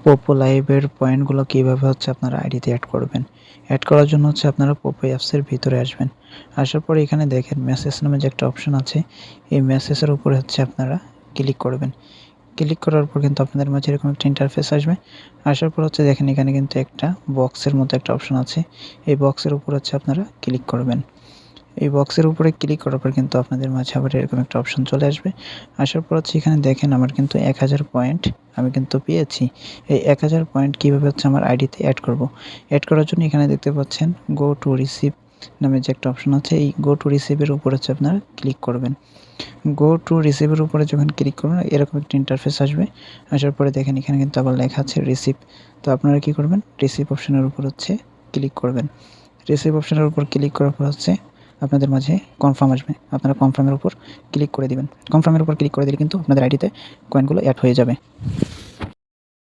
পোপো লাইভের পয়েন্টগুলো কীভাবে হচ্ছে আপনারা আইডিতে অ্যাড করবেন। অ্যাড করার জন্য হচ্ছে আপনারা পোপো অ্যাপসের ভিতরে আসবেন। আসার পরে এখানে দেখেন মেসেজ নামে যে একটা অপশন আছে, এই মেসেজের উপরে হচ্ছে আপনারা ক্লিক করবেন। ক্লিক করার পর কিন্তু আপনাদের মাঝে এরকম একটা ইন্টারফেস আসবে। আসার পর হচ্ছে দেখেন এখানে কিন্তু একটা বক্সের মতো একটা অপশন আছে। এই বক্সের উপর হচ্ছে আপনারা ক্লিক করবেন। এই বক্সের উপরে ক্লিক করার পর কিন্তু আপনাদের মাঝে আবার এরকম একটা অপশন চলে আসবে। আসার পর হচ্ছে এখানে দেখেন আমার কিন্তু 1000 পয়েন্ট আমি কিন্তু পেয়েছি। এই 1000 পয়েন্ট কীভাবে হচ্ছে আমার আইডিতে অ্যাড করব। অ্যাড করার জন্য এখানে দেখতে পাচ্ছেন গো টু রিসিভ নামে যে একটা অপশন আছে, এই গো টু রিসিভের উপর হচ্ছে আপনারা ক্লিক করবেন। গো টু রিসিভের উপরে যখন ক্লিক করবেন এরকম একটা ইন্টারফেস আসবে। আসার পরে দেখেন এখানে কিন্তু আবার লেখা আছে রিসিভ। তো আপনারা কী করবেন, রিসিভ অপশনের উপর হচ্ছে ক্লিক করবেন। রিসিভ অপশনের উপর ক্লিক করার পর হচ্ছে আপনাদের মাঝে কনফার্ম আসবে। আপনারা কনফার্মের উপর ক্লিক করে দিবেন। কনফার্মের উপর ক্লিক করে দিলে কিন্তু আপনাদের আইডিতে কয়েনগুলো অ্যাড হয়ে যাবে।